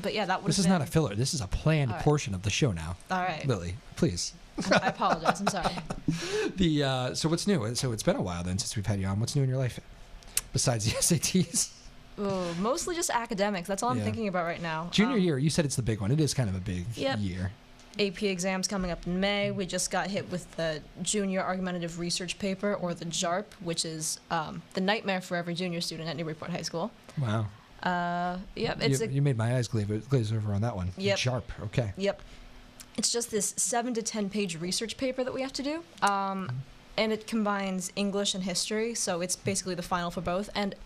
But yeah, that would. This is not a filler. This is a planned portion of the show now. All right. Lily, please. I apologize. I'm sorry. So what's new? So it's been a while then since we've had you on. What's new in your life? besides the SATs? Ooh, mostly just academics. That's all I'm thinking about right now. Junior year, you said it's the big one. It is kind of a big year. AP exams coming up in May. We just got hit with the Junior Argumentative Research Paper, or the JARP, which is the nightmare for every junior student at Newburyport High School. Wow. You made my eyes glaze over on that one. Yep. JARP, okay. Yep. It's just this 7 to 10 page research paper that we have to do. And it combines English and history, so it's basically the final for both. And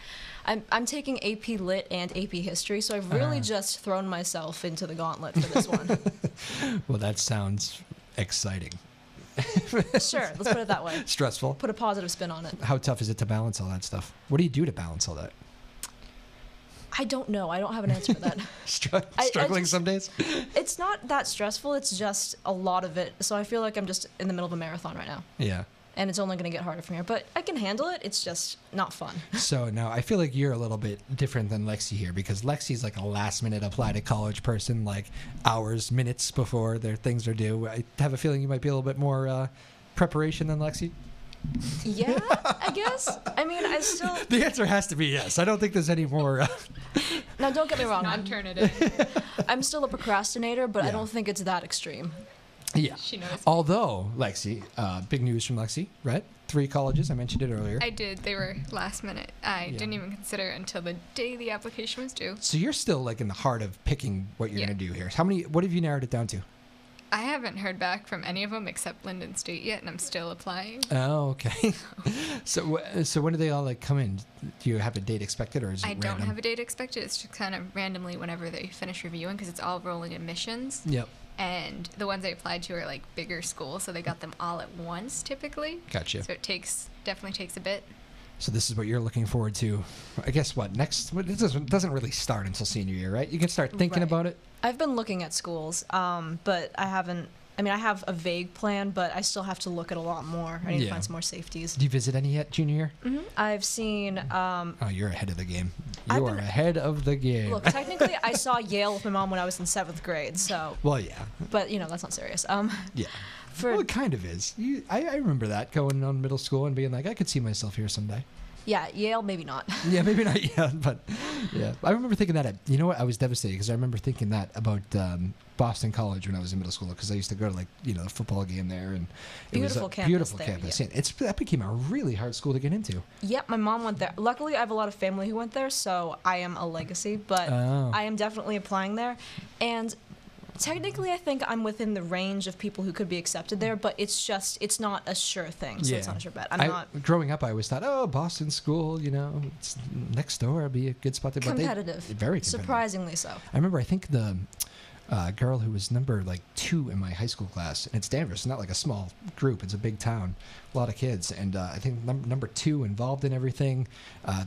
I'm taking AP Lit and AP History, so I've really just thrown myself into the gauntlet for this one. Well, that sounds exciting. Sure, let's put it that way. Stressful. Put a positive spin on it. How tough is it to balance all that stuff? What do you do to balance all that? I don't know. I don't have an answer for that. Struggling some days? It's not that stressful. It's just a lot of it. So I feel like I'm just in the middle of a marathon right now. Yeah. And it's only going to get harder from here. But I can handle it. It's just not fun. So now I feel like you're a little bit different than Lexi here, because Lexi's like a last-minute apply to college person, like hours, minutes before their things are due. I have a feeling you might be a little bit more preparation than Lexi. Yeah, I guess. I mean, I still... The answer has to be yes. I don't think there's any more... Now, don't get me wrong. I'm still a procrastinator, but I don't think it's that extreme. Yeah. She knows. Although, Lexi, big news from Lexi, right? 3 colleges. I mentioned it earlier. I did. They were last minute. I didn't even consider it until the day the application was due. So you're still like in the heart of picking what you're going to do here. What have you narrowed it down to? I haven't heard back from any of them except Linden State yet, and I'm still applying. Oh, okay. So when do they all like come in? Do you have a date expected, or is it random? I don't have a date expected. It's just kind of randomly whenever they finish reviewing, because it's all rolling admissions. Yep. And the ones I applied to are like bigger schools, so they got them all at once typically. Gotcha. So it definitely takes a bit. So this is what you're looking forward to. I guess next? It doesn't really start until senior year, right? You can start thinking about it. I've been looking at schools, but I haven't. I mean, I have a vague plan, but I still have to look at a lot more. I need to find some more safeties. Did you visit any yet, junior year? Mm-hmm. I've seen... oh, you're ahead of the game. You are ahead of the game. Look, technically, I saw Yale with my mom when I was in 7th grade, so... Well, yeah. But, that's not serious. Yeah. Well, it kind of is. I remember that, going on middle school and being like, I could see myself here someday. Yeah, Yale, maybe not. Yeah, maybe not yet, but yeah. I remember thinking that. You know what? I was devastated because I remember thinking that about Boston College when I was in middle school, because I used to go to the football game there, and it was a beautiful campus. Yeah. That became a really hard school to get into. Yep, my mom went there. Luckily, I have a lot of family who went there, so I am a legacy, but I am definitely applying there. And technically, I think I'm within the range of people who could be accepted there, but it's not a sure thing, so it's not a sure bet. Growing up, I always thought, Boston school, it's next door, it'd be a good spot to... Competitive. Very competitive. Surprisingly so. I remember, I think the girl who was number 2 in my high school class, and it's Danvers, it's not like a small group, it's a big town, a lot of kids, and I think number 2 involved in everything,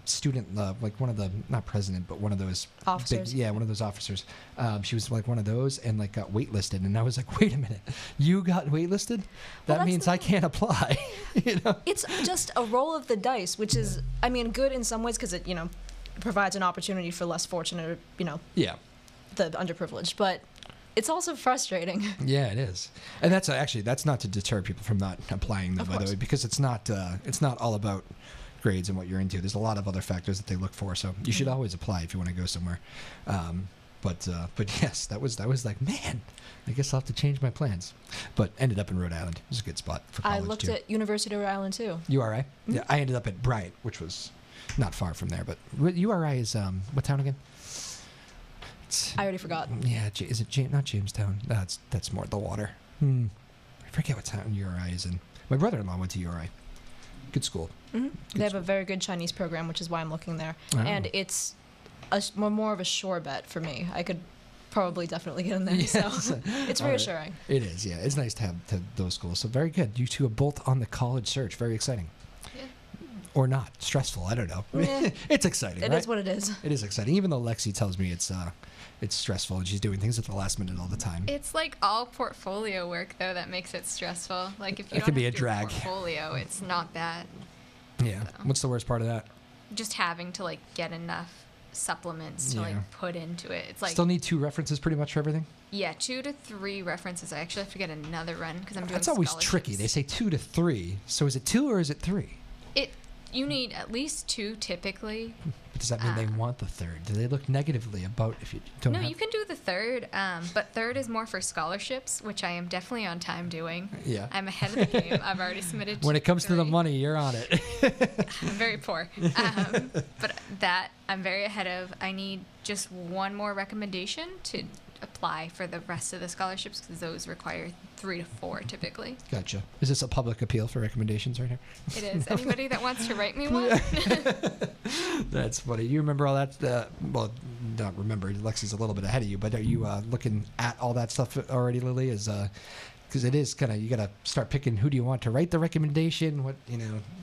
student, like one of the, not president, but one of those officers. One of those officers. She was like one of those, and got waitlisted, and I was like, wait a minute, you got waitlisted? That means I can't apply. It's just a roll of the dice, which is, I mean, good in some ways, because it provides an opportunity for less fortunate, yeah, the underprivileged, but it's also frustrating. Yeah, it is. And that's not to deter people from not applying, though, by the way, because it's not all about grades and what you're into. There's a lot of other factors that they look for, so you should always apply if you want to go somewhere. But yes, that was like, man, I guess I'll have to change my plans. But ended up in Rhode Island. It was a good spot for college, I looked at University of Rhode Island, too. URI? Mm-hmm. Yeah, I ended up at Bryant, which was not far from there. But URI is, what town again? I already forgot. Yeah, is it not Jamestown? That's more the water. I forget what town URI is in. My brother-in-law went to URI. Good school. Mm-hmm. They have a very good Chinese program, which is why I'm looking there. Oh. And it's more of a sure bet for me. I could probably definitely get in there. Yes. So it's reassuring. Right. It is, yeah. It's nice to have those schools. So very good. You two are both on the college search. Very exciting. Yeah. Or not. Stressful. I don't know. It's exciting, It is what it is. It is exciting. Even though Lexi tells me it's stressful and she's doing things at the last minute all the time. It's like all portfolio work, though, that makes it stressful. Like if you don't have be to a do drag. portfolio, it's not bad. Yeah. So. What's the worst part of that? Just having to get enough supplements to put into it. It's like still need 2 references pretty much for everything. Yeah, 2 to 3 references. I actually have to get another run because I'm doing. That's always tricky. They say 2 to 3. So is it 2 or is it 3? You need at least 2 typically. But does that mean they want the 3rd? Do they look negatively about if you don't? No, you can do the 3rd, but 3rd is more for scholarships, which I am definitely on time doing. Yeah. I'm ahead of the game. I've already submitted. When it comes to the money, you're on it. I'm very poor, but that I'm very ahead of. I need just one more recommendation to apply for the rest of the scholarships because those require 3 to 4 typically. Gotcha. Is this a public appeal for recommendations right here? It is. Anybody that wants to write me one? That's funny. You remember all that? Well, not remember. Lexi's a little bit ahead of you, but are you looking at all that stuff already, Lily? Because it is kind of, you got to start picking who do you want to write the recommendation. What,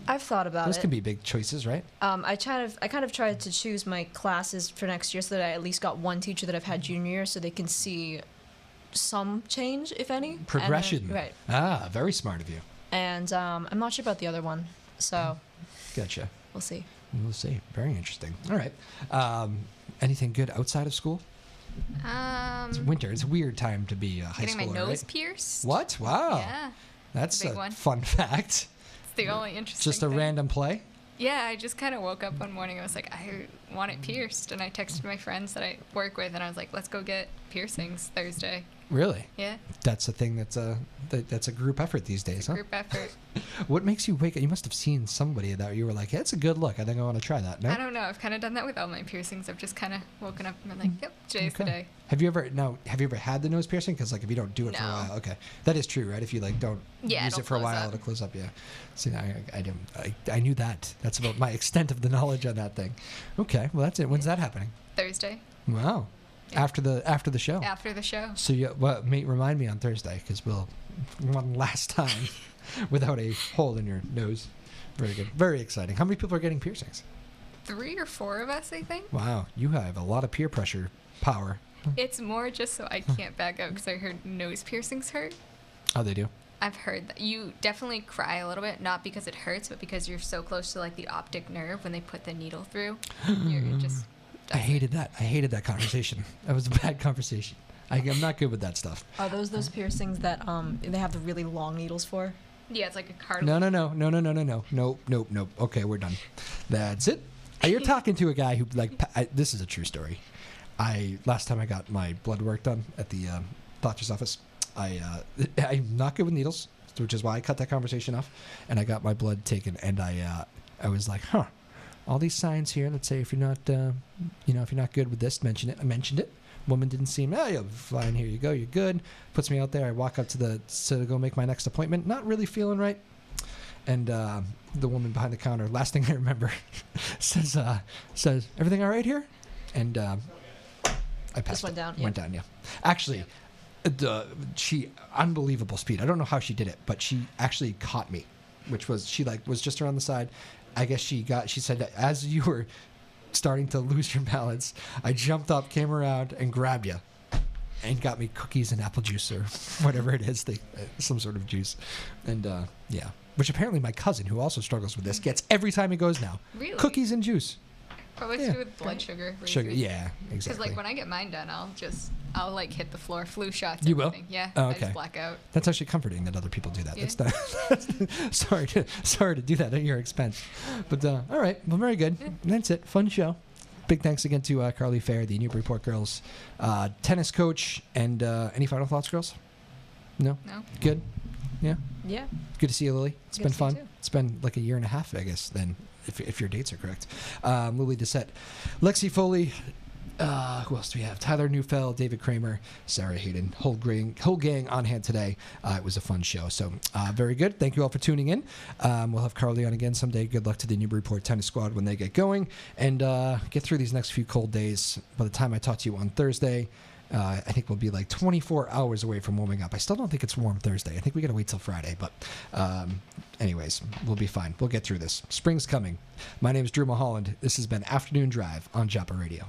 I've thought about those it. can be big choices, right? I kind of tried to choose my classes for next year so that I at least got one teacher that I've had junior year, so they can see some change, if any. Progression. Right. Ah, very smart of you. And I'm not sure about the other one, so. Gotcha. We'll see. We'll see. Very interesting. All right. Anything good outside of school? It's winter. It's a weird time to be a high schooler, getting my nose right? pierced. What? Wow. Yeah. That's big a one. fun fact. It's the only interesting Just a thing. random play? Yeah, I just kind of woke up one morning. I was like, I want it pierced. And I texted my friends that I work with, and I was like, let's go get piercings Thursday. Really? Yeah. That's a thing that's a group effort these days, huh? Group effort. What makes you wake up? You must have seen somebody that you were like, hey, that's a good look. I think I want to try that. No? I don't know. I've kind of done that with all my piercings. I've just kind of woken up and been like, yep, today's the day. Have you ever had the nose piercing? Because if you don't do it for a No. while, okay, that is true, right? If you don't use it'll it for a close while, up. it'll close up. Yeah. See, I knew that. That's about my extent of the knowledge on that thing. Okay, well that's it. When's that happening? Thursday. Wow. Yeah. After the show. After the show. So remind me on Thursday because we'll one last time without a hole in your nose. Very good. Very exciting. How many people are getting piercings? 3 or 4 of us, I think. Wow, you have a lot of peer pressure power. It's more just so I can't back out because I heard nose piercings hurt. Oh, they do? I've heard that you definitely cry a little bit, not because it hurts, but because you're so close to the optic nerve when they put the needle through. You're just. I hated that. I hated that conversation. That was a bad conversation. I'm not good with that stuff. Are those piercings that they have the really long needles for? Yeah, it's like a cartilage. No. Nope. Okay, we're done. That's it. You're talking to a guy who this is a true story. Last time I got my blood work done at the doctor's office, I'm not good with needles, which is why I cut that conversation off, and I got my blood taken, and I was like, all these signs here that say if you're not good with this, mention it. I mentioned it. Woman didn't seem, you're fine, here you go, you're good. Puts me out there. I walk up to go make my next appointment, not really feeling right. And the woman behind the counter, last thing I remember, says, everything all right here? And I passed. Just went down. Went down, yeah. Actually, she unbelievable speed. I don't know how she did it, but she actually caught me, which was she was just around the side. I guess she said that as you were starting to lose your balance, I jumped up, came around, and grabbed you, and got me cookies and apple juice or whatever it is, some sort of juice, and yeah. Which apparently my cousin, who also struggles with this, gets every time he goes now. Really? Cookies and juice. Probably to do with blood sugar. Sugar, yeah, Because exactly. when I get mine done, I'll hit the floor, flu shots. You will? Everything. Yeah. Oh, I okay. just black out. That's actually comforting that other people do that. Yeah. That's not. sorry to do that at your expense. But all right, well, very good. That's it. Fun show. Big thanks again to Carly Fair, the Newburyport girls tennis coach, and any final thoughts, girls? No. Good. Yeah. Yeah. Good to see you, Lily. It's been fun. Too. It's been like a year and a half, I guess, then, if your dates are correct. Lily Doucette, Lexi Foley, who else do we have? Tyler Neufeld, David Kramer, Sarah Hayden, whole gang on hand today. It was a fun show. So very good. Thank you all for tuning in. We'll have Carly on again someday. Good luck to the Newburyport tennis squad when they get going. And get through these next few cold days. By the time I talk to you on Thursday, I think we'll be 24 hours away from warming up. I still don't think it's warm Thursday. I think we got to wait till Friday. But anyways, we'll be fine. We'll get through this. Spring's coming. My name is Drew Moholland. This has been Afternoon Drive on Joppa Radio.